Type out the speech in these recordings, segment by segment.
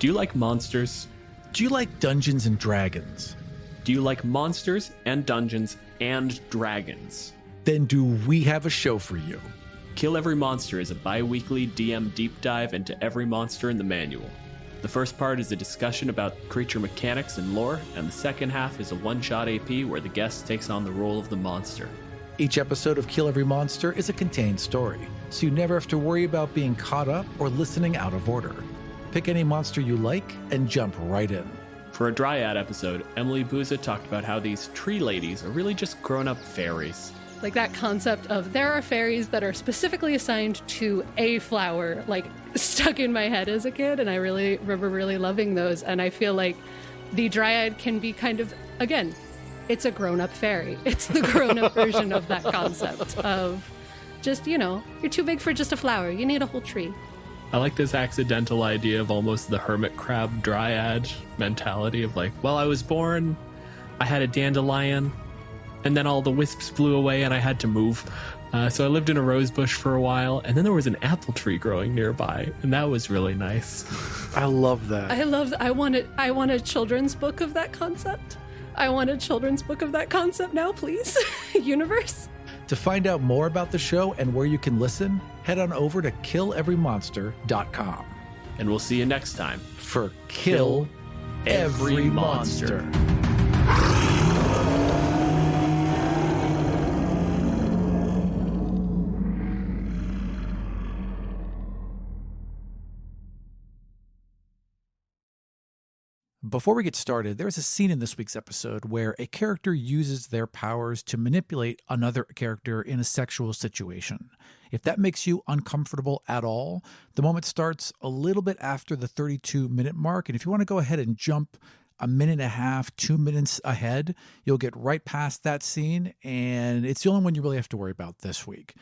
Do you like monsters? Do you like Dungeons and Dragons? Do you like monsters and dungeons and dragons? Then do we have a show for you. Kill Every Monster is a bi-weekly DM deep dive into every monster in the manual. The first part is a discussion about creature mechanics and lore, and the second half is a one-shot AP where the guest takes on the role of the monster. Each episode of Kill Every Monster is a contained story, so you never have to worry about being caught up or listening out of order. Pick any monster you like and jump right in. For a Dryad episode, Emily Booza talked about how these tree ladies are really just grown-up fairies. Like that concept of there are fairies that are specifically assigned to a flower, like stuck in my head as a kid, and I really remember really loving those. And I feel like the Dryad can be kind of, again, it's a grown-up fairy. It's the grown-up version of that concept of just, you're too big for just a flower. You need a whole tree. I like this accidental idea of almost the hermit crab dryad mentality of like, well, I was born, I had a dandelion, and then all the wisps flew away and I had to move. So I lived in a rose bush for a while, and then there was an apple tree growing nearby, and that was really nice. I love that. I want a children's book of that concept. I want a children's book of that concept now, please. Universe. To find out more about the show and where you can listen, head on over to killeverymonster.com. And we'll see you next time For Kill Every Monster. Before we get started, there's a scene in this week's episode where a character uses their powers to manipulate another character in a sexual situation. If that makes you uncomfortable at all, the moment starts a little bit after the 32-minute mark, and if you want to go ahead and jump a minute and a half, 2 minutes ahead, you'll get right past that scene, and it's the only one you really have to worry about this week.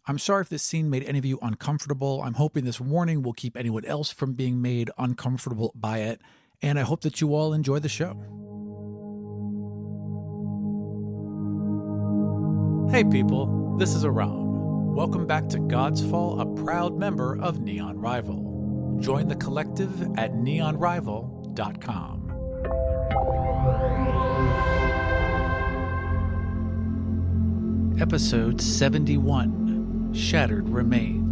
I'm sorry if this scene made any of you uncomfortable. I'm hoping this warning will keep anyone else from being made uncomfortable by it. And I hope that you all enjoy the show. Hey people, this is Aram. Welcome back to Godsfall, a proud member of Neon Rival. Join the collective at neonrival.com. Episode 71, Shattered Remains.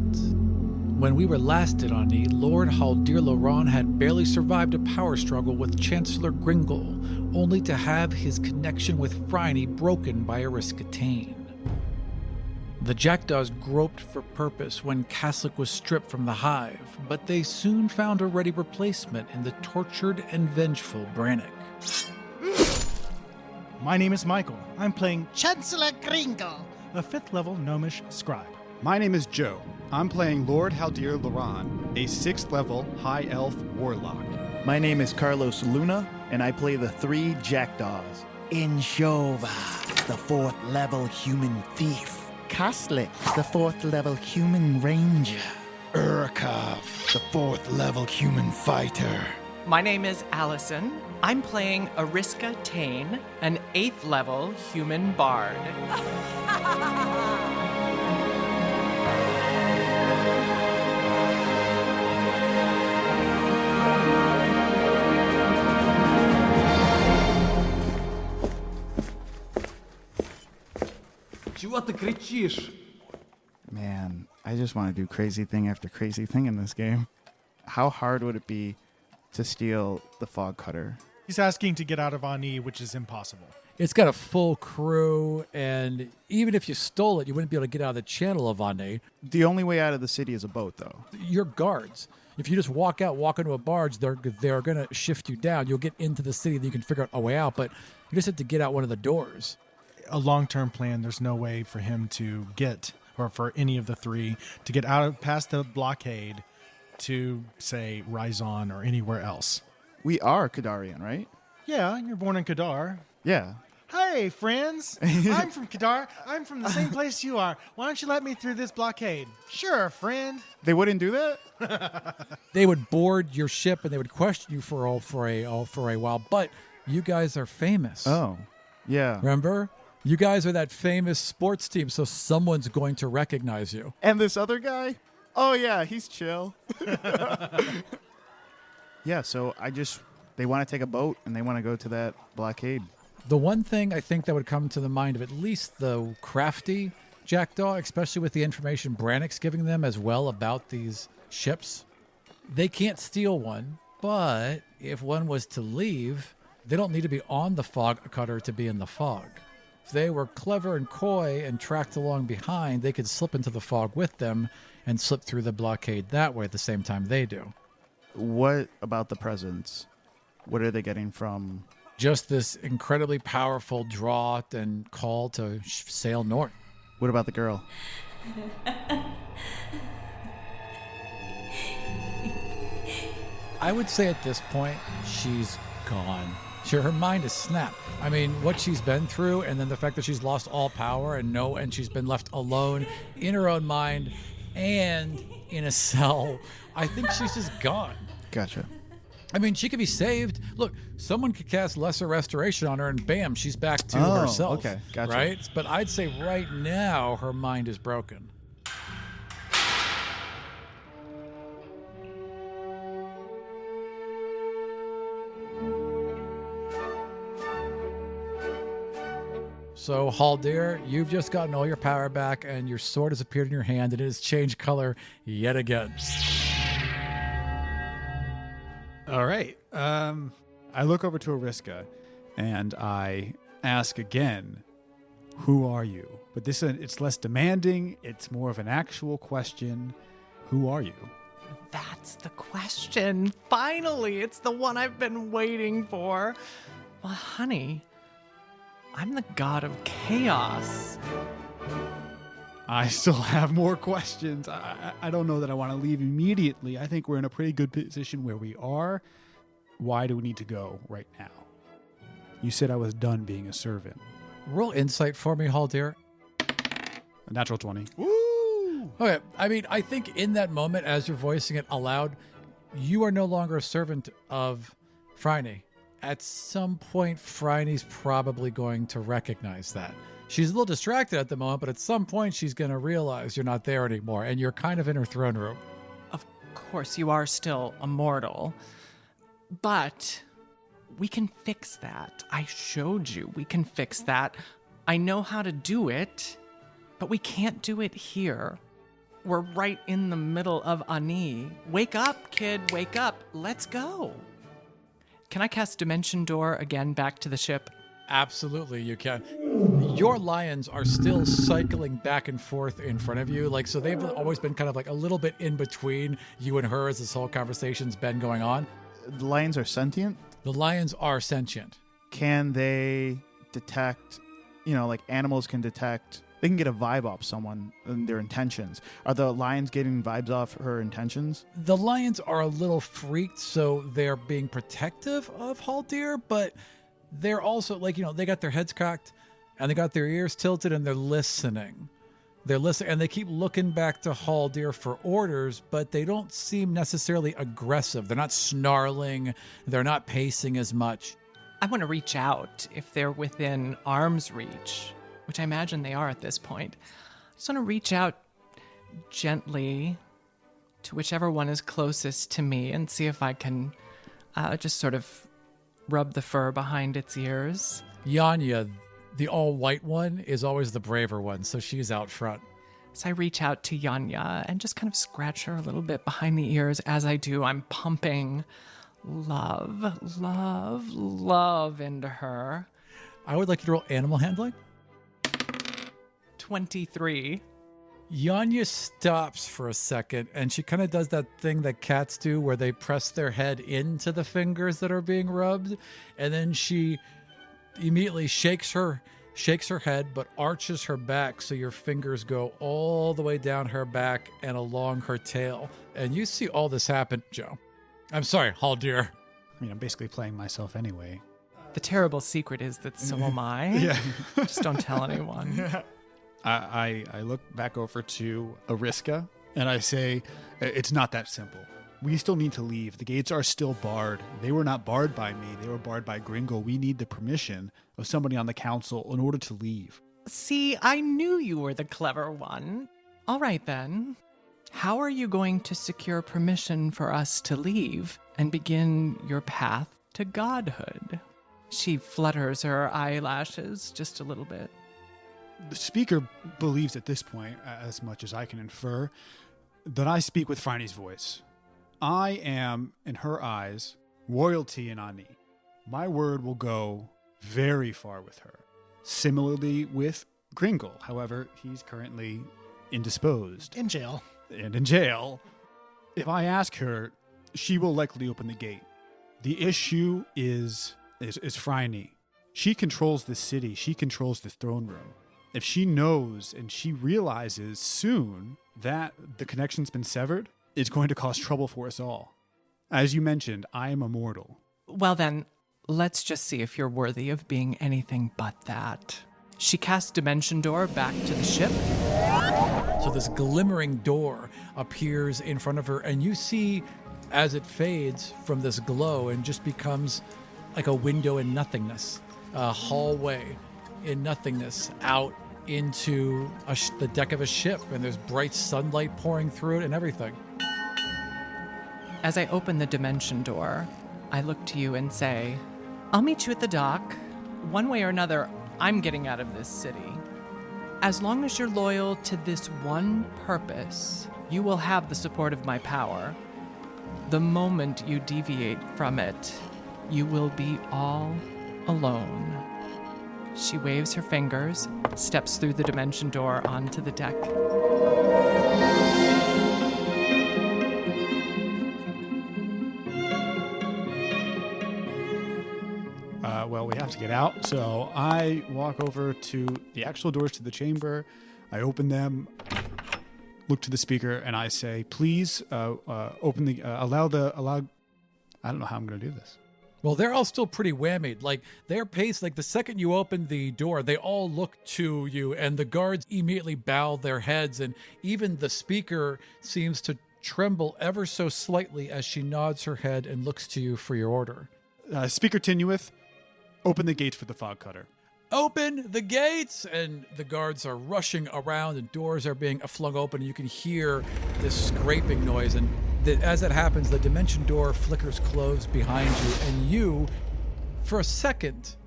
When we were last at Ani, Lord Haldir Loran had barely survived a power struggle with Chancellor Gringle, only to have his connection with Phryne broken by Eriska. The Jackdaws groped for purpose when Kaslik was stripped from the hive, but they soon found a ready replacement in the tortured and vengeful Brannick. My name is Michael. I'm playing Chancellor Gringle, a 5th level gnomish scribe. My name is Joe. I'm playing Lord Haldir Loran, a 6th level high elf warlock. My name is Carlos Luna, and I play the 3 Jackdaws. Inshova, the 4th level human thief. Kaslik, the 4th level human ranger. Urkov, the 4th level human fighter. My name is Allison. I'm playing Eriska, an 8th level human bard. Man, I just want to do crazy thing after crazy thing in this game. How hard would it be to steal the fog cutter? He's asking to get out of Ani, which is impossible. It's got a full crew, and even if you stole it, you wouldn't be able to get out of the channel of Ani. The only way out of the city is a boat, though. Your guards. If you just walk into a barge, they're going to shift you down. You'll get into the city, then you can figure out a way out, but you just have to get out one of the doors. A long-term plan, there's no way for him to get, or for any of the 3, to get out past the blockade to, say, Rizon or anywhere else. We are Kadarian, right? Yeah, you're born in Kadar. Yeah. Hey, friends. I'm from Kadar. I'm from the same place you are. Why don't you let me through this blockade? Sure, friend. They wouldn't do that? They would board your ship and they would question you for a while, but you guys are famous. Oh, yeah. Remember? You guys are that famous sports team, so someone's going to recognize you. And this other guy? Oh, yeah, he's chill. Yeah, so they want to take a boat and they want to go to that blockade. The one thing I think that would come to the mind of at least the crafty Jackdaw, especially with the information Brannick's giving them as well about these ships, they can't steal one, but if one was to leave, they don't need to be on the fog cutter to be in the fog. If they were clever and coy and tracked along behind, they could slip into the fog with them and slip through the blockade that way at the same time they do. What about the presents? What are they getting from? Just this incredibly powerful draught and call to sail north. What about the girl? I would say at this point, she's gone. Her mind is snapped. I mean, what she's been through, and then the fact that she's lost all power and she's been left alone in her own mind and in a cell. I think she's just gone. Gotcha. I mean, she could be saved. Look, someone could cast Lesser Restoration on her, and bam, she's back to herself. Okay, gotcha. Right? But I'd say right now, her mind is broken. So, Haldir, you've just gotten all your power back, and your sword has appeared in your hand, and it has changed color yet again. All right. I look over to Eriska, and I ask again, who are you? But it's less demanding. It's more of an actual question. Who are you? That's the question. Finally, it's the one I've been waiting for. Well, honey, I'm the god of chaos. I still have more questions. I don't know that I want to leave immediately. I think we're in a pretty good position where we are. Why do we need to go right now? You said I was done being a servant. Roll insight for me, Haldir. A natural 20. Woo! Okay, I mean, I think in that moment, as you're voicing it aloud, you are no longer a servant of Phryne. At some point, Phryne's probably going to recognize that. She's a little distracted at the moment, but at some point she's going to realize you're not there anymore, and you're kind of in her throne room. Of course, you are still a mortal, but we can fix that. I showed you we can fix that. I know how to do it, but we can't do it here. We're right in the middle of Ani. Wake up, kid, wake up. Let's go. Can I cast Dimension Door again back to the ship? Absolutely, you can. Your lions are still cycling back and forth in front of you. So they've always been kind of like a little bit in between you and her as this whole conversation's been going on. The lions are sentient? The lions are sentient. Can they detect, like animals can detect, they can get a vibe off someone and their intentions. Are the lions getting vibes off her intentions? The lions are a little freaked, so they're being protective of Haldir, but they're also they got their heads cocked and they got their ears tilted and they're listening. And they keep looking back to Haldir for orders, but they don't seem necessarily aggressive. They're not snarling. They're not pacing as much. I want to reach out if they're within arm's reach, which I imagine they are at this point. I just want to reach out gently to whichever one is closest to me and see if I can just sort of rub the fur behind its ears. Yanya, the all-white one, is always the braver one, so she's out front. So I reach out to Yanya and just kind of scratch her a little bit behind the ears. As I do, I'm pumping love, love, love into her. I would like you to roll animal handling. 23. Yanya stops for a second, and she kind of does that thing that cats do where they press their head into the fingers that are being rubbed, and then she immediately shakes her head but arches her back so your fingers go all the way down her back and along her tail. And you see all this happen, Joe. I'm sorry, Haldir. I mean, I'm basically playing myself anyway. The terrible secret is that so am I. Yeah. Just don't tell anyone. Yeah. I look back over to Eriska and I say, it's not that simple. We still need to leave. The gates are still barred. They were not barred by me. They were barred by Gringo. We need the permission of somebody on the council in order to leave. See, I knew you were the clever one. All right, then. How are you going to secure permission for us to leave and begin your path to godhood? She flutters her eyelashes just a little bit. The speaker believes at this point, as much as I can infer, that I speak with Phryne's voice. I am, in her eyes, royalty in Ani. My word will go very far with her. Similarly with Gringle. However, he's currently indisposed. In jail. And in jail. If I ask her, she will likely open the gate. The issue is Phryne. She controls the city. She controls the throne room. If she knows and she realizes soon that the connection's been severed, it's going to cause trouble for us all. As you mentioned, I am immortal. Well then, let's just see if you're worthy of being anything but that. She casts Dimension Door back to the ship. So this glimmering door appears in front of her, and you see as it fades from this glow and just becomes like a window in nothingness, a hallway in nothingness out into the deck of a ship, and there's bright sunlight pouring through it and everything. As I open the Dimension Door, I look to you and say, I'll meet you at the dock. One way or another, I'm getting out of this city. As long as you're loyal to this one purpose, you will have the support of my power. The moment you deviate from it, you will be all alone. She waves her fingers, steps through the Dimension Door onto the deck. Well, we have to get out, so I walk over to the actual doors to the chamber. I open them, look to the speaker, and I say, "Please open the allow." I don't know how I'm going to do this. Well, they're all still pretty whammied. Like, their pace, like the second you open the door, they all look to you, and the guards immediately bow their heads, and even the speaker seems to tremble ever so slightly as she nods her head and looks to you for your order. Speaker Tinueth, open the gates for the fog cutter. Open the gates! And the guards are rushing around, and doors are being flung open, and you can hear this scraping noise. And as that happens, the Dimension Door flickers closed behind you, and you, for a second,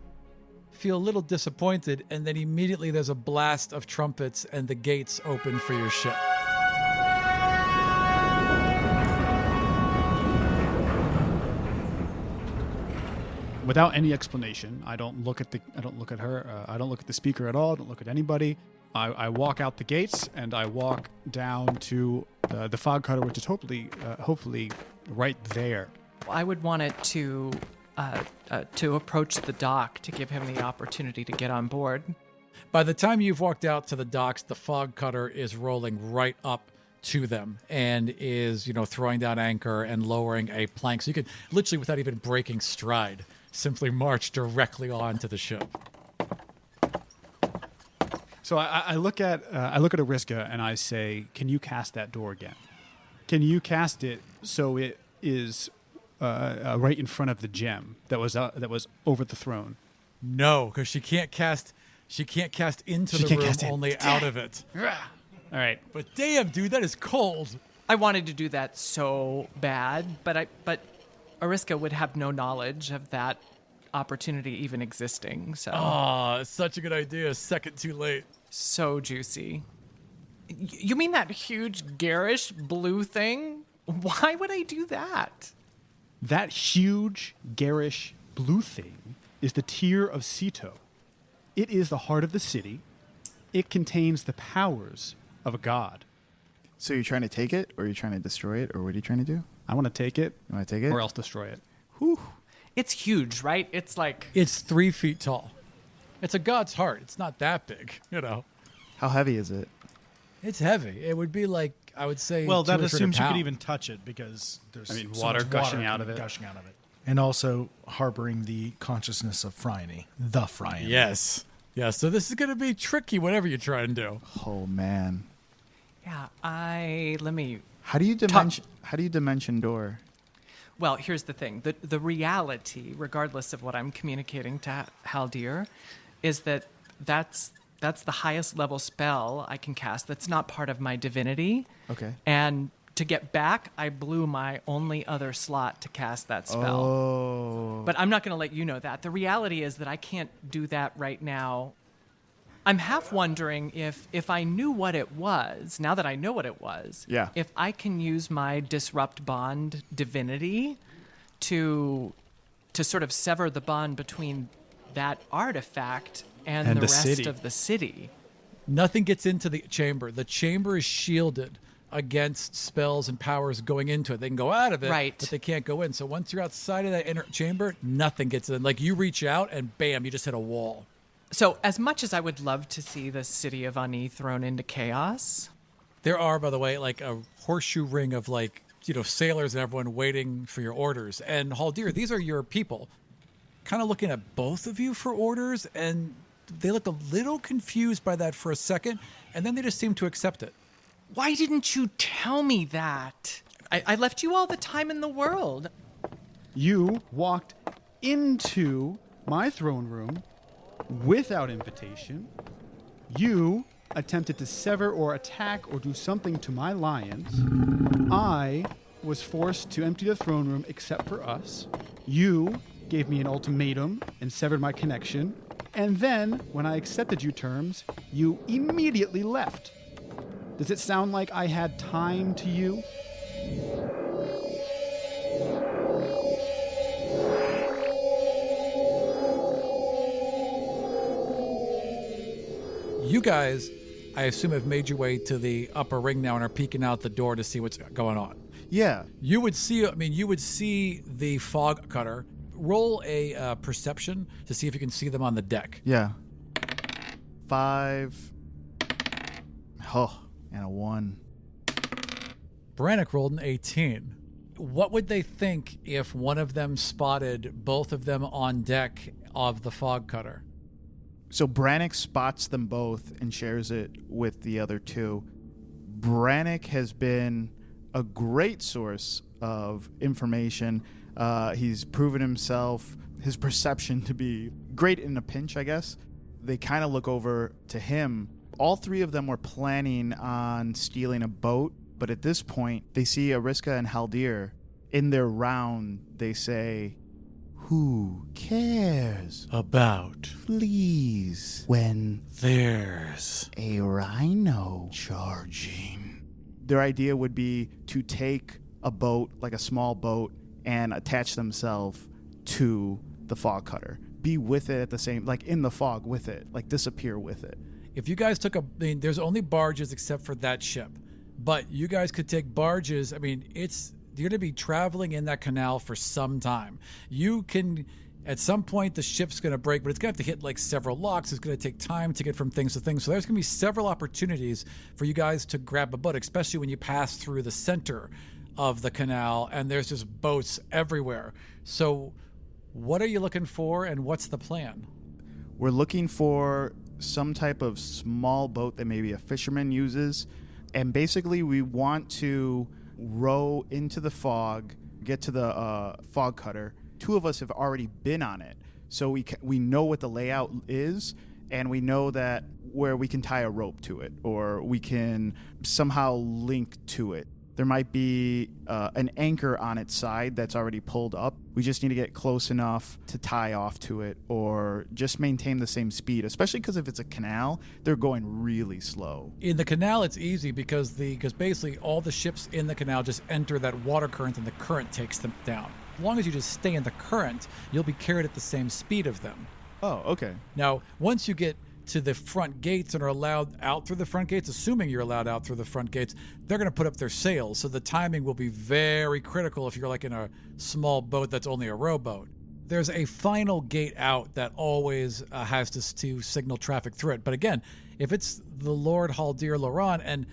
feel a little disappointed, and then immediately there's a blast of trumpets, and the gates open for your ship. Without any explanation, I don't look at her. I don't look at the speaker at all. I don't look at anybody. I walk out the gates and I walk down to the fog cutter, which is hopefully right there. I would want it to approach the dock to give him the opportunity to get on board. By the time you've walked out to the docks, the fog cutter is rolling right up to them and is, throwing down anchor and lowering a plank. So you could literally, without even breaking stride, simply march directly onto the ship. So I look at Eriska and I say, "Can you cast that door again? Can you cast it so it is right in front of the gem that was over the throne?" No, because she can't cast into the room, only out of it. All right, but damn, dude, that is cold. I wanted to do that so bad, but Eriska would have no knowledge of that opportunity even existing. So, it's such a good idea. Second too late. So juicy. You mean that huge garish blue thing? Why would I do that? That huge garish blue thing is the Tear of Sito. It is the heart of the city. It contains the powers of a god. So you're trying to take it, or you're trying to destroy it, or what are you trying to do? I want to take it. You want to take it? Or else destroy it. Whew. It's huge, right? It's 3 feet tall. It's a god's heart. It's not that big, How heavy is it? It's heavy. It would be like, I would say, well, that 200 assumes you pounds. could even touch it because there's water gushing out of it. And also harboring the consciousness of Phryne, the Phryne. Yes. Yeah, so this is going to be tricky, whatever you try and do. Oh, man. Yeah, How do you dimension door? Well, here's the thing. The reality, regardless of what I'm communicating to Haldir, is that that's That's the highest level spell I can cast. That's not part of my divinity. Okay. And to get back, I blew my only other slot to cast that spell. Oh. But I'm not going to let you know that. The reality is that I can't do that right now. I'm half wondering if I knew what it was, now that I know what it was, Yeah. if I can use my Disrupt Bond divinity to sort of sever the bond between that artifact and the rest city. of the city. Nothing gets into the chamber. The chamber is shielded against spells and powers going into it. They can go out of it, Right. but they can't go in. So once you're outside of that inner chamber, nothing gets in. Like you reach out and bam, you just hit a wall. So as much as I would love to see the city of Ani thrown into chaos, There are, by the way, like a horseshoe ring of sailors and everyone waiting for your orders. And Haldir, these are your people. Kind of looking at both of you for orders, and they look a little confused by that for a second, and then they just seem to accept it. why didn't you tell me that? I left you all the time in the world. You walked into my throne room without invitation. You attempted to sever or attack or do something to my lions. I was forced to empty the throne room except for us. You gave me an ultimatum and severed my connection. And then, when I accepted your terms, you immediately left. Does it sound like I had time to you? You guys, I assume, have made your way to the upper ring now and are peeking out the door to see what's going on. Yeah. You would see the fog cutter. Roll a perception to see if you can see them on the deck. Yeah. 5. Oh, and a 1. Brannick rolled an 18. What would they think if one of them spotted both of them on deck of the fog cutter? So Brannick spots them both and shares it with the other two. Brannick has been a great source of information. He's proven himself, his perception to be great in a pinch, I guess. They kind of look over to him. All three of them were planning on stealing a boat, but at this point, they see Eriska and Haldir. In their round, they say, "Who cares About fleas when there's a rhino charging?" Their idea would be to take a boat, like a small boat, and attach themselves to the fog cutter. Be with it at the same, like in the fog with it, like disappear with it. If you guys there's only barges except for that ship, but you guys could take barges. You're going to be traveling in that canal for some time. You can, at some point, the ship's going to break, but it's going to have to hit like several locks. It's going to take time to get from things to things. So there's going to be several opportunities for you guys to grab a boat, especially when you pass through the center of the canal and there's just boats everywhere. So what are you looking for and what's the plan? We're looking for some type of small boat that maybe a fisherman uses. And basically we want to row into the fog, get to the fog cutter. Two of us have already been on it. So we know what the layout is, and we know that where we can tie a rope to it or we can somehow link to it. There might be an anchor on its side that's already pulled up. We just need to get close enough to tie off to it or just maintain the same speed, especially because if it's a canal, they're going really slow. In the canal, it's easy because basically all the ships in the canal just enter that water current and the current takes them down. As long as you just stay in the current, you'll be carried at the same speed of them. Oh, okay. Now, once you get to the front gates and are allowed out through the front gates, assuming you're allowed out through the front gates, they're going to put up their sails. So the timing will be very critical if you're like in a small boat that's only a rowboat. There's a final gate out that always has to signal traffic through it. But again, if it's the Lord Haldir Loran, and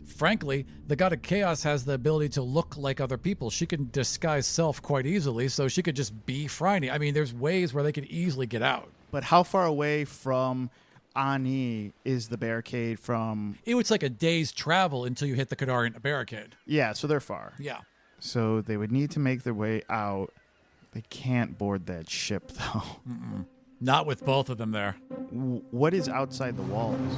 frankly, the God of Chaos has the ability to look like other people. She can disguise self quite easily, so she could just be Phryne. There's ways where they could easily get out. But how far away from Ani is the barricade from? It was like a day's travel until you hit the Kadarian barricade. Yeah, so they're far. Yeah. So they would need to make their way out. They can't board that ship, though. Not with both of them there. What is outside the walls?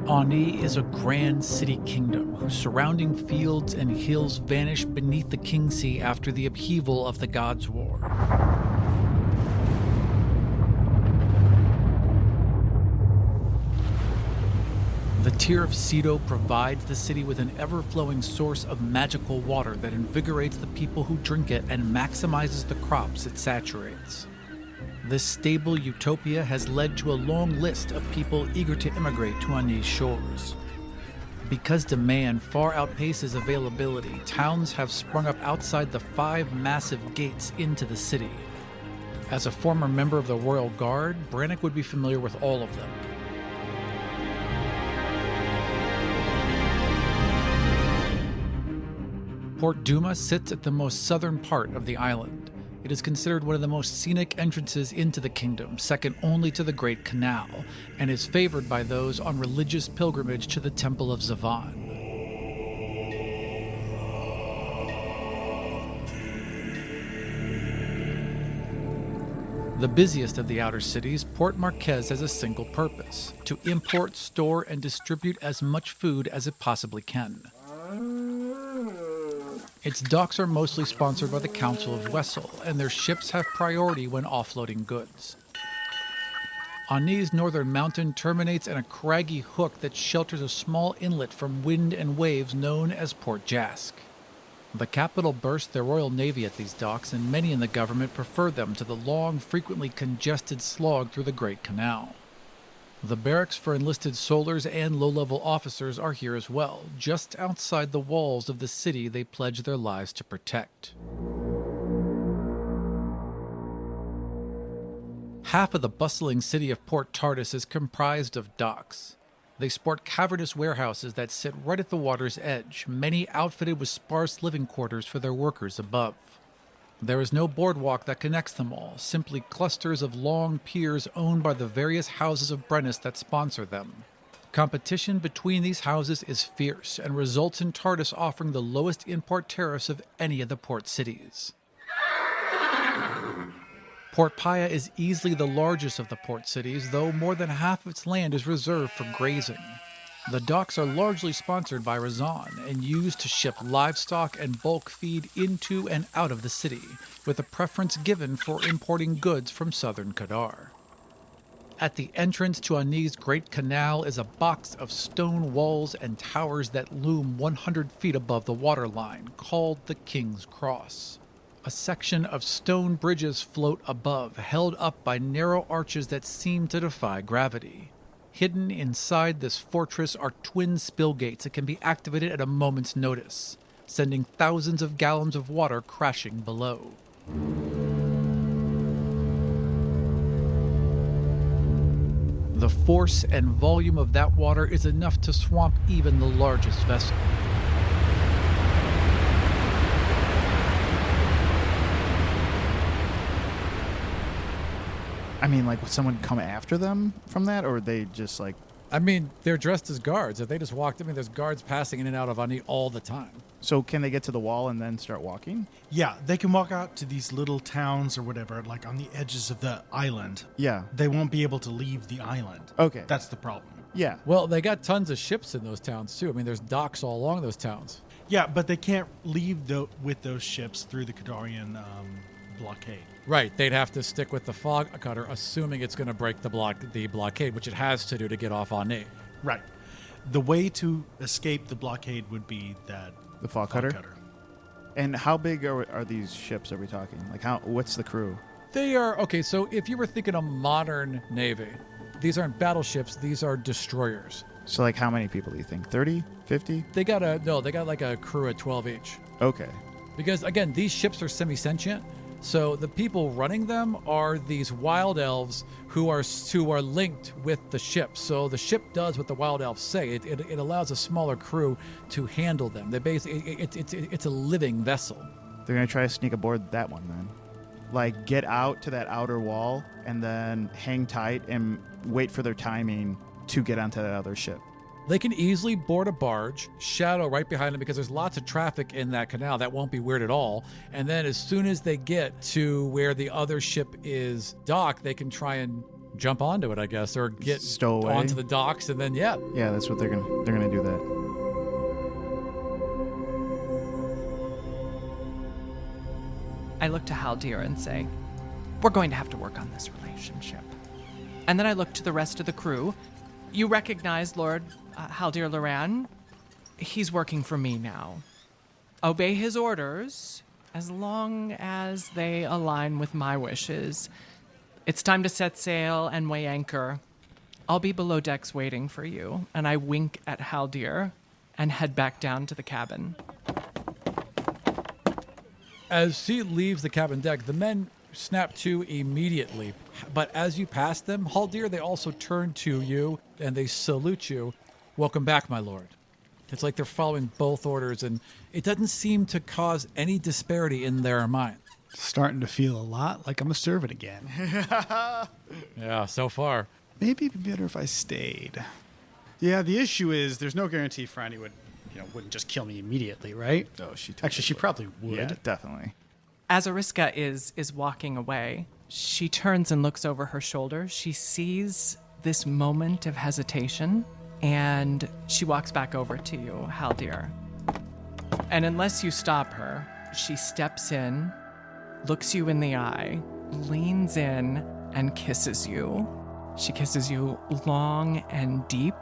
Ani is a grand city kingdom whose surrounding fields and hills vanished beneath the King Sea after the upheaval of the Gods' War. The Tear of Cedo provides the city with an ever-flowing source of magical water that invigorates the people who drink it and maximizes the crops it saturates. This stable utopia has led to a long list of people eager to immigrate to Ani's shores. Because demand far outpaces availability, towns have sprung up outside the 5 massive gates into the city. As a former member of the Royal Guard, Brannick would be familiar with all of them. Port Duma sits at the most southern part of the island. It is considered one of the most scenic entrances into the kingdom, second only to the Great Canal, and is favored by those on religious pilgrimage to the Temple of Zavan. The busiest of the outer cities, Port Marquez has a single purpose: to import, store, and distribute as much food as it possibly can. Its docks are mostly sponsored by the Council of Wessel, and their ships have priority when offloading goods. Ani's northern mountain terminates in a craggy hook that shelters a small inlet from wind and waves known as Port Jask. The capital burst their Royal Navy at these docks, and many in the government prefer them to the long, frequently congested slog through the Great Canal. The barracks for enlisted soldiers and low-level officers are here as well, just outside the walls of the city they pledge their lives to protect. Half of the bustling city of Port Tardis is comprised of docks. They sport cavernous warehouses that sit right at the water's edge, many outfitted with sparse living quarters for their workers above. There is no boardwalk that connects them all, simply clusters of long piers owned by the various houses of Brennus that sponsor them. Competition between these houses is fierce and results in Tardis offering the lowest import tariffs of any of the port cities. Port Paya is easily the largest of the port cities, though more than half of its land is reserved for grazing. The docks are largely sponsored by Razan and used to ship livestock and bulk feed into and out of the city, with a preference given for importing goods from southern Kadar. At the entrance to Ani's Great Canal is a box of stone walls and towers that loom 100 feet above the waterline, called the King's Cross. A section of stone bridges float above, held up by narrow arches that seem to defy gravity. Hidden inside this fortress are twin spill gates that can be activated at a moment's notice, sending thousands of gallons of water crashing below. The force and volume of that water is enough to swamp even the largest vessel. I mean, like, would someone come after them from that, or would they just, like... I mean, they're dressed as guards. If they just walked, I mean, there's guards passing in and out of Ani all the time. So can they get to the wall and then start walking? Yeah, they can walk out to these little towns or whatever, like on the edges of the island. Yeah. They won't be able to leave the island. Okay. That's the problem. Yeah. Well, they got tons of ships in those towns, too. I mean, there's docks all along those towns. Yeah, but they can't leave with those ships through the Kadarian blockade. Right, they'd have to stick with the fog cutter, assuming it's going to break the blockade, which it has to do to get off Ani. Right. The way to escape the blockade would be that The fog cutter? And how big are these ships? Are we talking? Like, what's the crew? They are, okay, so if you were thinking a modern navy, these aren't battleships, these are destroyers. So, like, how many people do you think? 30? 50? They got like a crew of 12 each. Okay. Because, again, these ships are semi-sentient, so the people running them are these wild elves who are linked with the ship. So the ship does what the wild elves say. It allows a smaller crew to handle them. They basically it's a living vessel. They're gonna try to sneak aboard that one then. Like, get out to that outer wall and then hang tight and wait for their timing to get onto that other ship. They can easily board a barge, shadow right behind them because there's lots of traffic in that canal. That won't be weird at all. And then as soon as they get to where the other ship is docked, they can try and jump onto it, I guess, or get Stow away. onto the docks, and then, yeah. Yeah, that's what they're gonna do that. I look to Haldir and say, we're going to have to work on this relationship. And then I look to the rest of the crew. You recognize Lord Haldir Loran. He's working for me now. Obey his orders as long as they align with my wishes. It's time to set sail and weigh anchor. I'll be below decks waiting for you. And I wink at Haldir and head back down to the cabin. As she leaves the cabin deck, the men snap to immediately. But as you pass them, Haldir, they also turn to you and they salute you. Welcome back, my lord. It's like they're following both orders, and it doesn't seem to cause any disparity in their mind. Starting to feel a lot like I'm a servant again. Yeah, so far. Maybe it'd be better if I stayed. Yeah, the issue is there's no guarantee Franny wouldn't just kill me immediately, right? Oh, she Actually, she probably would. Yeah, definitely. As Eriska is walking away, she turns and looks over her shoulder. She sees this moment of hesitation, and she walks back over to you, Haldir. And unless you stop her, she steps in, looks you in the eye, leans in, and kisses you. She kisses you long and deep.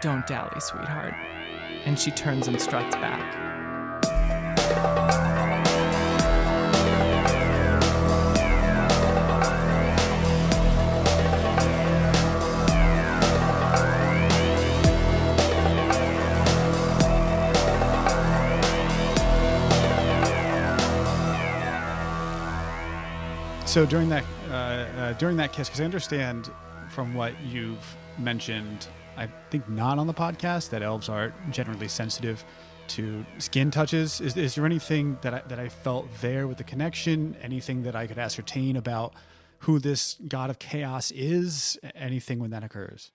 Don't dally, sweetheart. And she turns and struts back. So during that kiss, because I understand from what you've mentioned, I think not on the podcast, that elves are generally sensitive to skin touches. Is there anything that I felt there with the connection? Anything that I could ascertain about who this god of chaos is? Anything when that occurs?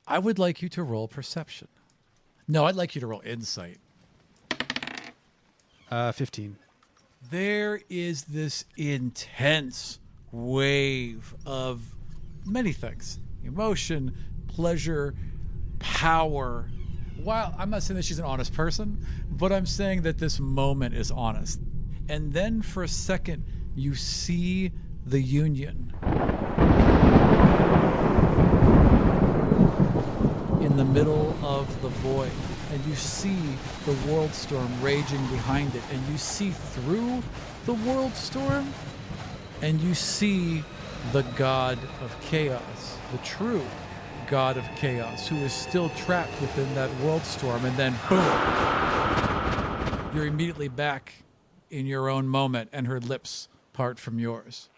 I would like you to roll perception. No, I'd like you to roll insight. 15. There is this intense wave of many things: emotion, pleasure, power. While I'm not saying that she's an honest person, but I'm saying that this moment is honest. And then for a second, you see the Union in the middle of the void. And you see the world storm raging behind it. And you see through the world storm, and you see the god of chaos, the true god of chaos, who is still trapped within that world storm. And then boom, you're immediately back in your own moment, and her lips part from yours.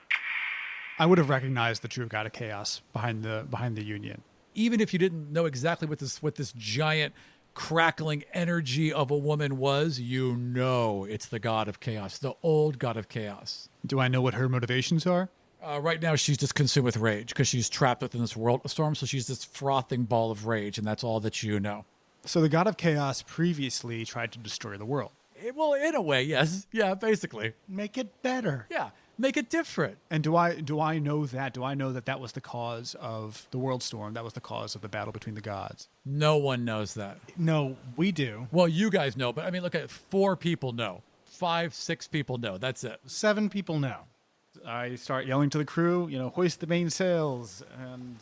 I would have recognized the true god of chaos behind the Union. Even if you didn't know exactly what this giant crackling energy of a woman was, you know it's the god of chaos, the old god of chaos. Do I know what her motivations are? Right now, she's just consumed with rage because she's trapped within this world storm. So she's this frothing ball of rage, and that's all that you know. So the god of chaos previously tried to destroy the world. Well, in a way, yes. Yeah, basically. Make it better. Yeah, make it different. And do I know that? Do I know that was the cause of the world storm? That was the cause of the battle between the gods? No one knows that. No, we do. Well, you guys know, but I mean, look at 4 people know. 5, 6 people know. That's it. 7 people know. I start yelling to the crew, hoist the main sails and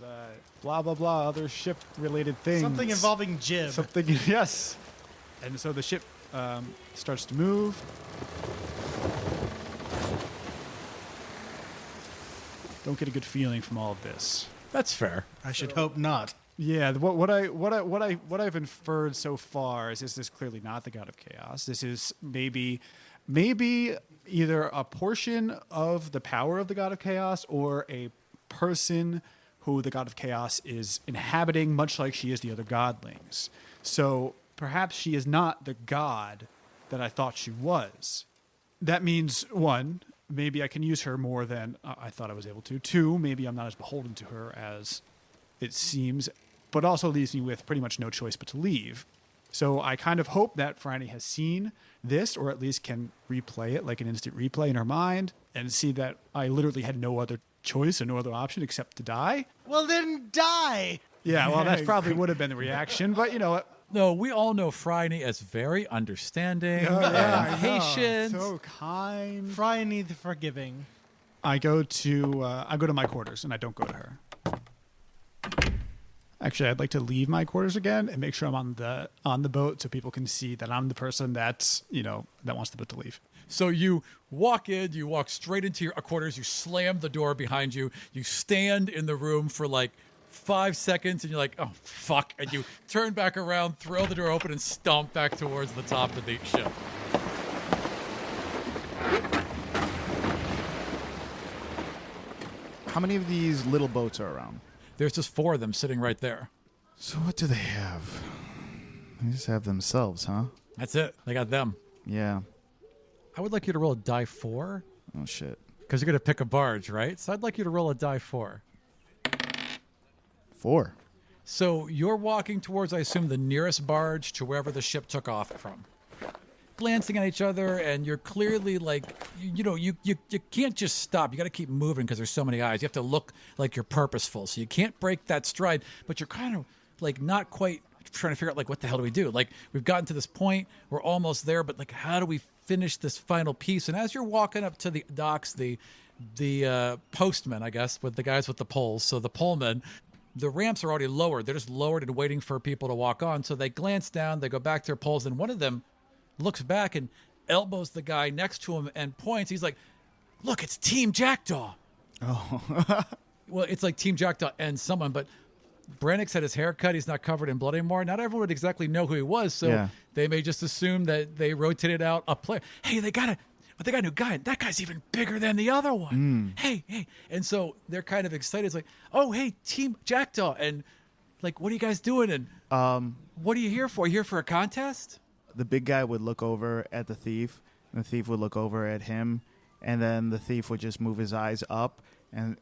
blah, blah, blah, other ship-related things. Something involving jib. Something, yes. And so the ship starts to move. Don't get a good feeling from all of this. That's fair. I should hope not. Yeah, what I've inferred so far is this is clearly not the god of chaos. This is maybe either a portion of the power of the god of chaos or a person who the god of chaos is inhabiting, much like she is the other godlings. So perhaps she is not the god that I thought she was. That means, 1, maybe I can use her more than I thought I was able to. 2, maybe I'm not as beholden to her as it seems. but also leaves me with pretty much no choice but to leave. So I kind of hope that Franny has seen this, or at least can replay it like an instant replay in her mind, and see that I literally had no other choice or no other option except to die. Well, then die. Yeah, well, that probably would have been the reaction, but you know what? No, we all know Phryne as very understanding Yeah, and patient. So kind. Fry need the forgiving. I go to my quarters, and I don't go to her. Actually, I'd like to leave my quarters again and make sure I'm on the boat so people can see that I'm the person that's, that wants the boat to leave. So you walk in, you walk straight into your quarters, you slam the door behind you, you stand in the room for like 5 seconds, and you're like, oh, fuck. And you turn back around, throw the door open, and stomp back towards the top of the ship. How many of these little boats are around? There's just 4 of them sitting right there. So what do they have? They just have themselves, huh? That's it. They got them. Yeah. I would like you to roll a die 4. Oh, shit. Because you're going to pick a barge, right? So I'd like you to roll a die 4. 4. So you're walking towards, I assume, the nearest barge to wherever the ship took off from. Glancing at each other, and you're clearly like, you can't just stop. You got to keep moving because there's so many eyes. You have to look like you're purposeful. So you can't break that stride, but you're kind of like not quite trying to figure out like, what the hell do we do? Like, we've gotten to this point, we're almost there, but like, how do we finish this final piece? And as you're walking up to the docks, the postman, I guess, with the guys with the poles, so the polemen, the ramps are already lowered. They're just lowered and waiting for people to walk on. So they glance down, they go back to their poles, and one of them looks back and elbows the guy next to him and points. He's like, look, it's Team Jackdaw. Oh. Well, it's like Team Jackdaw and someone, but Brannick's had his hair cut. He's not covered in blood anymore. Not everyone would exactly know who he was, so they may just assume that they rotated out a player. Hey, they got a new guy. That guy's even bigger than the other one. Hey. And so they're kind of excited. It's like, oh, hey, Team Jackdaw. And like, what are you guys doing? And what are you here for? Are you here for a contest? The big guy would look over at the thief, and the thief would look over at him, and then the thief would just move his eyes up, and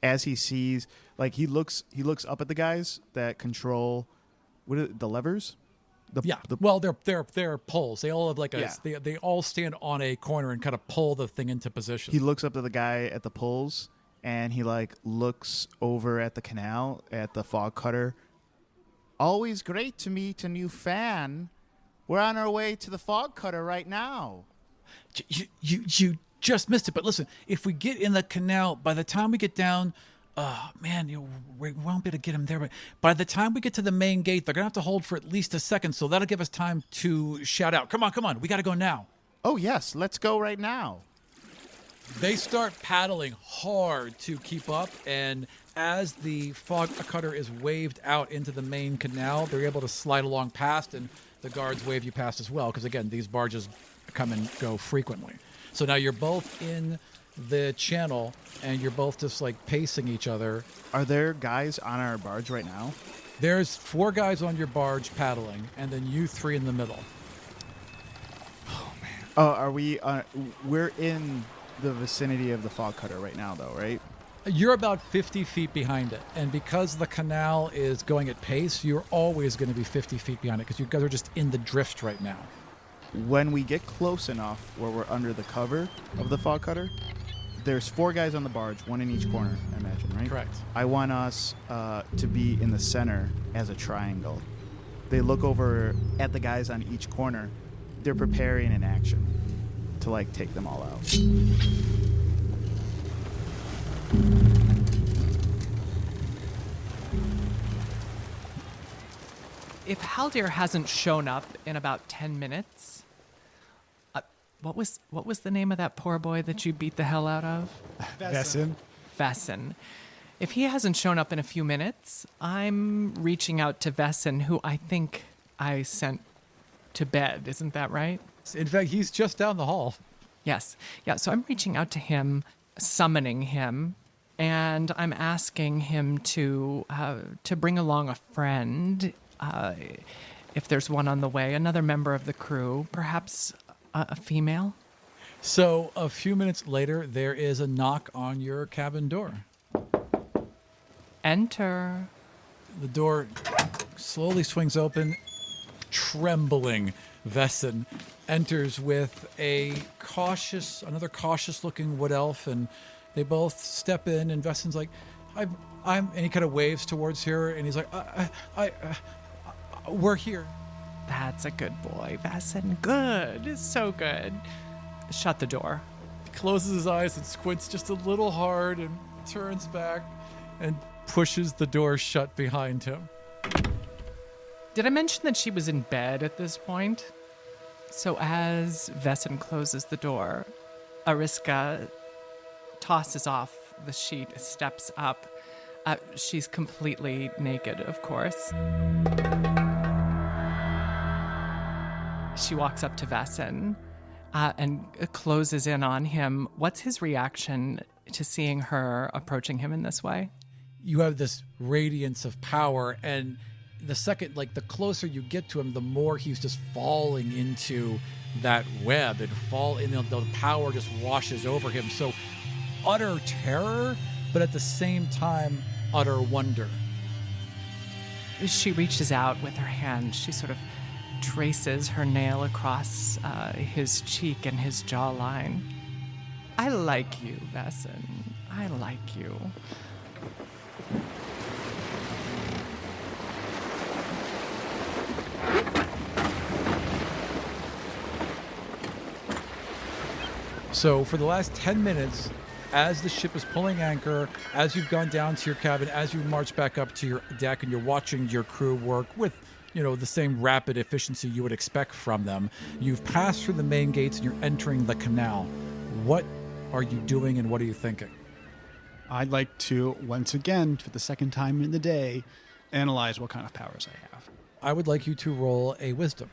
as he sees, like he looks up at the guys that control the levers. Well, they're poles. They all have like they all stand on a corner and kind of pull the thing into position. He looks up to the guy at the poles, and he like looks over at the canal at the fog cutter. Always great to meet a new fan. We're on our way to the fog cutter right now. You just missed it. But listen, if we get in the canal, by the time we get down, we won't be able to get him there. But by the time we get to the main gate, they're going to have to hold for at least a second. So that'll give us time to shout out. Come on. We got to go now. Oh, yes. Let's go right now. They start paddling hard to keep up. And as the fog cutter is waved out into the main canal, they're able to slide along past, and the guards wave you past as well. Because, again, these barges come and go frequently. So now you're both in the channel, and you're both just like pacing each other. Are there guys on our barge right now? There's 4 guys on your barge paddling, and then you 3 in the middle. Oh man. Oh, are we? We're in the vicinity of the fog cutter right now, though, right? You're about 50 feet behind it, and because the canal is going at pace, you're always going to be 50 feet behind it because you guys are just in the drift right now. When we get close enough where we're under the cover of the fog cutter, there's 4 guys on the barge, 1 in each corner, I imagine, right? Correct. I want us to be in the center as a triangle. They look over at the guys on each corner. They're preparing an action to, like, take them all out. If Haldir hasn't shown up in about 10 minutes, what was the name of that poor boy that you beat the hell out of? Vesson. If he hasn't shown up in a few minutes, I'm reaching out to Vesson, who I think I sent to bed. Isn't that right? In fact, he's just down the hall. Yes. Yeah, so I'm reaching out to him, summoning him, and I'm asking him to bring along a friend, if there's one on the way, another member of the crew, perhaps a female. So a few minutes later, there is a knock on your cabin door. Enter. The door slowly swings open. Trembling Vessen enters with another cautious-looking wood elf, and they both step in. And Vessen's like, and he kind of waves towards here, and he's like, we're here. That's a good boy, Vessen. Good. So good. Shut the door. He closes his eyes and squints just a little hard and turns back and pushes the door shut behind him. Did I mention that she was in bed at this point? So as Vessen closes the door, Eriska tosses off the sheet, steps up. She's completely naked, of course. She walks up to Vessen and closes in on him. What's his reaction to seeing her approaching him in this way? You have this radiance of power, and the second, the closer you get to him, the more he's just falling into that web and the power just washes over him. So utter terror, but at the same time, utter wonder. She reaches out with her hand. She sort of traces her nail across his cheek and his jawline. I like you, Vessen. I like you. So for the last 10 minutes, as the ship is pulling anchor, as you've gone down to your cabin, as you march back up to your deck and you're watching your crew work with, the same rapid efficiency you would expect from them, you've passed through the main gates and you're entering the canal. What are you doing and what are you thinking? I'd like to, once again, for the second time in the day, analyze what kind of powers I have. I would like you to roll a wisdom.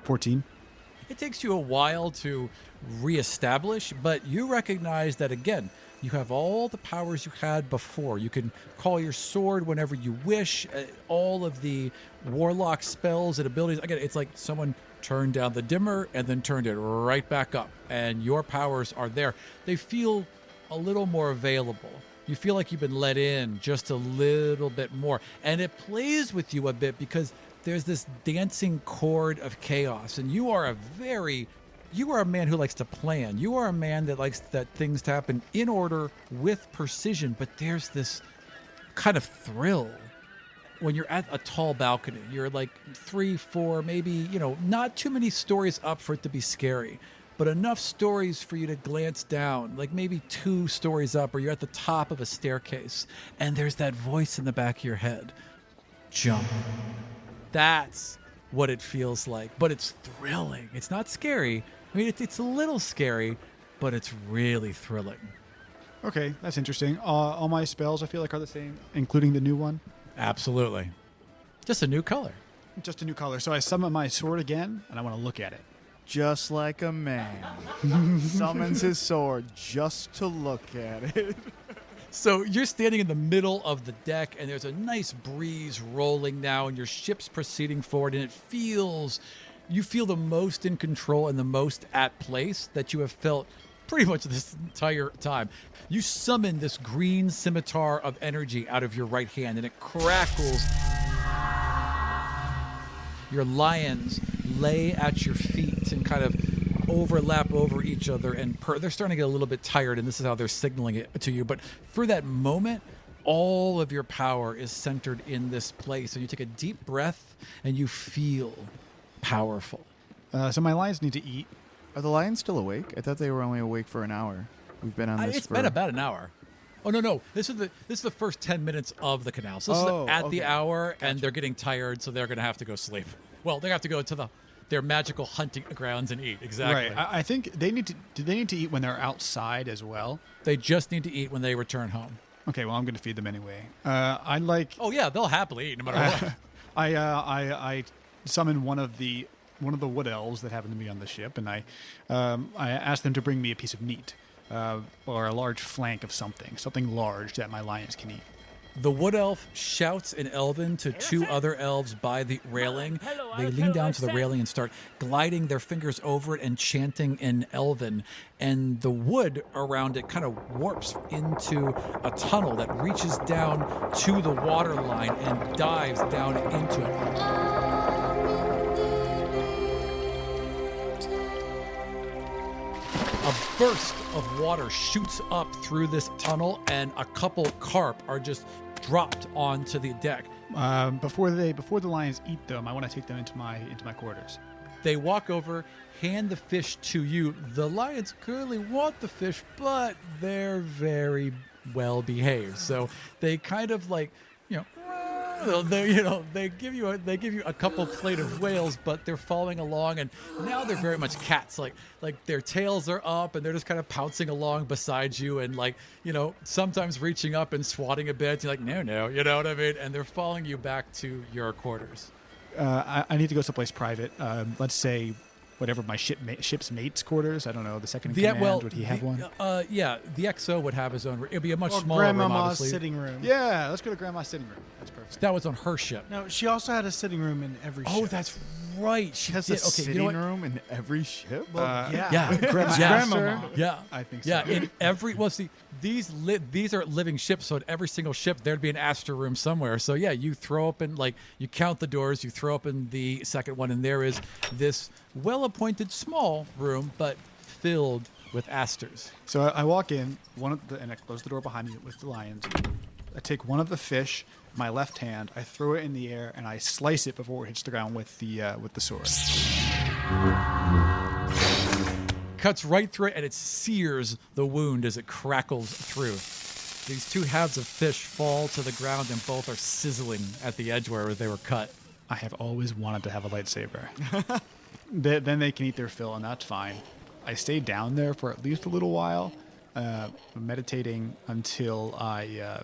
14. It takes you a while to reestablish, but you recognize that, again, you have all the powers you had before. You can call your sword whenever you wish. All of the warlock spells and abilities. Again, it's like someone turned down the dimmer and then turned it right back up, and your powers are there. They feel a little more available. You feel like you've been let in just a little bit more. And it plays with you a bit because there's this dancing chord of chaos, and you are a man who likes to plan. You are a man that likes that things to happen in order with precision, but there's this kind of thrill when you're at a tall balcony. You're like 3, 4, maybe, not too many stories up for it to be scary, but enough stories for you to glance down, like maybe 2 stories up, or you're at the top of a staircase, and there's that voice in the back of your head. Jump. That's what it feels like, but it's thrilling. It's not scary. I mean, it's a little scary, but it's really thrilling. Okay, that's interesting. All my spells, I feel like, are the same, including the new one. Absolutely. Just a new color. Just a new color. So I summon my sword again, and I want to look at it. Just like a man summons his sword just to look at it. So you're standing in the middle of the deck, and there's a nice breeze rolling now, and your ship's proceeding forward, and you feel the most in control and the most at place that you have felt pretty much this entire time. You summon this green scimitar of energy out of your right hand, and it crackles. Your lions lay at your feet and kind of overlap over each other, and they're starting to get a little bit tired, and this is how they're signaling it to you. But for that moment, all of your power is centered in this place. So you take a deep breath, and you feel powerful. So my lions need to eat. Are the lions still awake? I thought they were only awake for an hour. We've been on this It's been about an hour. Oh, no. This is the first 10 minutes of the canal. So this is at the hour, gotcha. And they're getting tired, so they're going to have to go sleep. Well, they have to go to their magical hunting grounds and eat. Exactly. Right. I think they need to. Do they need to eat when they're outside as well? They just need to eat when they return home. Okay. Well, I'm going to feed them anyway. I'd like. Oh yeah, they'll happily eat no matter what. I summon one of the wood elves that happen to be on the ship, and I ask them to bring me a piece of meat or a large flank of something large that my lions can eat. The wood elf shouts in Elven to two other elves by the railing. They lean down to the railing and start gliding their fingers over it and chanting in Elven. And the wood around it kind of warps into a tunnel that reaches down to the water line and dives down into it. A burst of water shoots up through this tunnel, and a couple carp are just dropped onto the deck. Before the lions eat them, I want to take them into my quarters. They walk over, hand the fish to you. The lions clearly want the fish, but they're very well behaved. So they kind of like, they give you a couple plate of whales, but they're following along, and now they're very much cats. Like their tails are up, and they're just kind of pouncing along beside you, and sometimes reaching up and swatting a bit. You're like, no, you know what I mean? And they're following you back to your quarters. I need to go someplace private. Let's say whatever my ship's mate's quarters. I don't know. The second in command, would he have one? Yeah, the XO would have his own. It'd be a much smaller Grandmama's room, obviously. sitting room. Yeah, let's go to Grandma's sitting room. That's perfect. That was on her ship. No, she also had a sitting room in every ship. Oh, that's right. She has a sitting room in every ship? Well, Yeah. Grandmama. Yeah, I think so. Yeah, in every these are living ships, so in every single ship there'd be an Astor room somewhere. So yeah, you throw open you count the doors, you throw open the second one, and there is this well-appointed small room, but filled with Astors. So I walk in, and I close the door behind me with the lions. I take one of the fish, my left hand, I throw it in the air, and I slice it before it hits the ground with the sword. Cuts right through it, and it sears the wound as it crackles through. These two halves of fish fall to the ground, and both are sizzling at the edge where they were cut. I have always wanted to have a lightsaber. Then they can eat their fill, and that's fine. I stay down there for at least a little while, meditating until I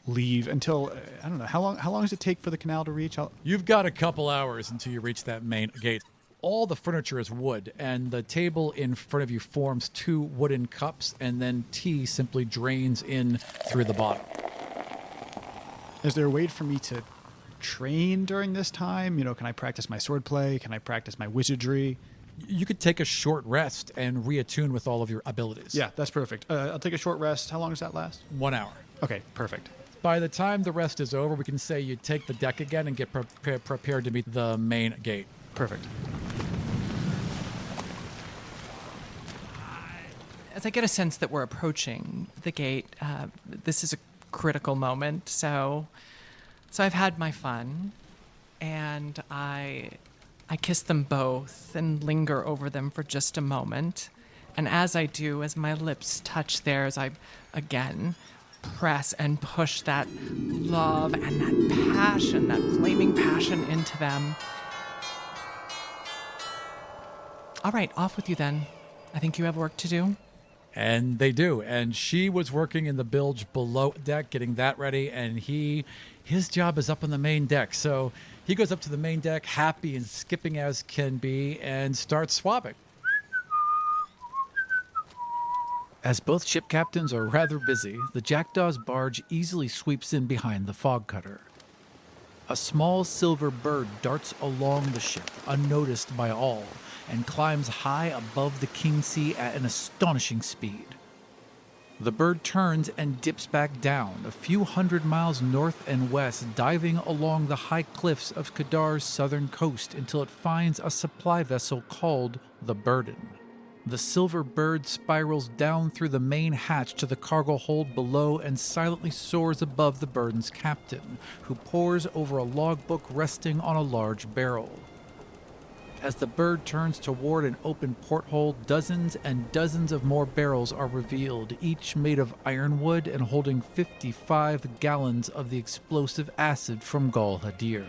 leave. Until I don't know how long does it take for the canal to reach? You've got a couple hours until you reach that main gate. All the furniture is wood, and the table in front of you forms two wooden cups, and then tea simply drains in through the bottom. Is there a way for me to train during this time? Can I practice my swordplay? Can I practice my wizardry? You could take a short rest and reattune with all of your abilities. Yeah, that's perfect. I'll take a short rest. How long does that last? 1 hour. Okay, perfect. By the time the rest is over, we can say you take the deck again and get prepared to meet the main gate. Perfect. As I get a sense that we're approaching the gate, this is a critical moment. So I've had my fun, and I kiss them both and linger over them for just a moment. And as I do, as my lips touch theirs, I again press and push that love and that passion, that flaming passion into them. All right, off with you then. I think you have work to do. And they do. And she was working in the bilge below deck, getting that ready, and his job is up on the main deck. So he goes up to the main deck, happy and skipping as can be, and starts swabbing. As both ship captains are rather busy, the Jackdaws barge easily sweeps in behind the fog cutter. A small silver bird darts along the ship, unnoticed by all, and climbs high above the King Sea at an astonishing speed. The bird turns and dips back down a few hundred miles north and west, diving along the high cliffs of Kadar's southern coast until it finds a supply vessel called the Burden. The silver bird spirals down through the main hatch to the cargo hold below and silently soars above the burden's captain, who pores over a logbook resting on a large barrel. As the bird turns toward an open porthole, dozens and dozens of more barrels are revealed, each made of ironwood and holding 55 gallons of the explosive acid from Haldir.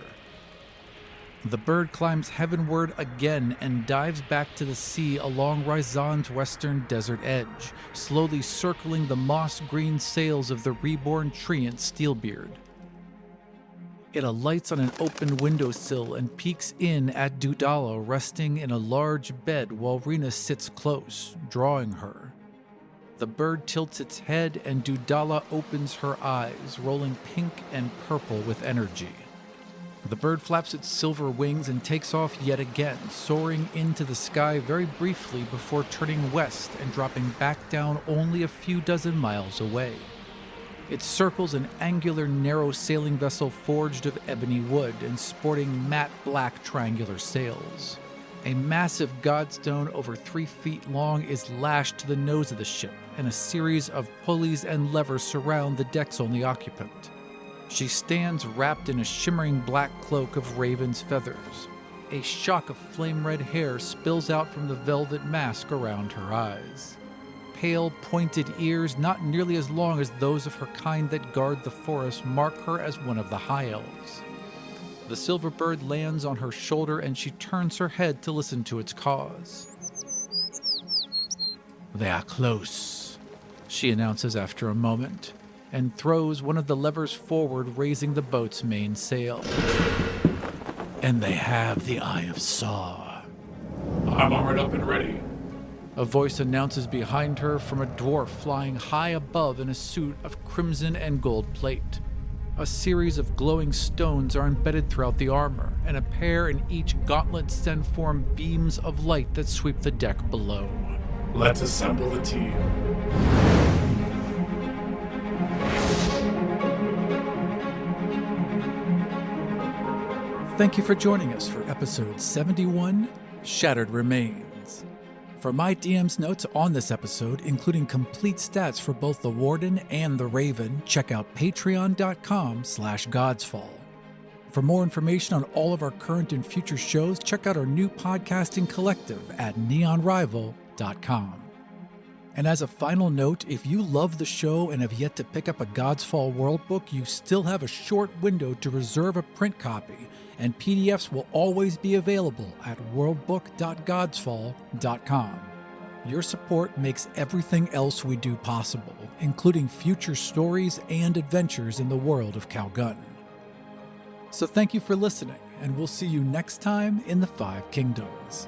The bird climbs heavenward again and dives back to the sea along Ryzan's western desert edge, slowly circling the moss-green sails of the reborn treant Steelbeard. It alights on an open windowsill and peeks in at Dudala resting in a large bed while Rina sits close, drawing her. The bird tilts its head and Dudala opens her eyes, rolling pink and purple with energy. The bird flaps its silver wings and takes off yet again, soaring into the sky very briefly before turning west and dropping back down only a few dozen miles away. It circles an angular, narrow sailing vessel forged of ebony wood and sporting matte black triangular sails. A massive godstone over 3 feet long is lashed to the nose of the ship, and a series of pulleys and levers surround the deck's only occupant. She stands wrapped in a shimmering black cloak of raven's feathers. A shock of flame-red hair spills out from the velvet mask around her eyes. Pale, pointed ears, not nearly as long as those of her kind that guard the forest, mark her as one of the High Elves. The silver bird lands on her shoulder and she turns her head to listen to its cause. "They are close," she announces after a moment, and throws one of the levers forward, raising the boat's main sail. "And they have the Eye of Saw." "I'm armored up and ready," a voice announces behind her from a dwarf flying high above in a suit of crimson and gold plate. A series of glowing stones are embedded throughout the armor, and a pair in each gauntlet send form beams of light that sweep the deck below. "Let's assemble the team." Thank you for joining us for episode 71, Shattered Remains. For my DM's notes on this episode, including complete stats for both the Warden and the Raven, check out patreon.com/godsfall. For more information on all of our current and future shows, check out our new podcasting collective at neonrival.com. And as a final note, if you love the show and have yet to pick up a Godsfall World book, you still have a short window to reserve a print copy, and PDFs will always be available at worldbook.godsfall.com. Your support makes everything else we do possible, including future stories and adventures in the world of Calgun. So thank you for listening, and we'll see you next time in the Five Kingdoms.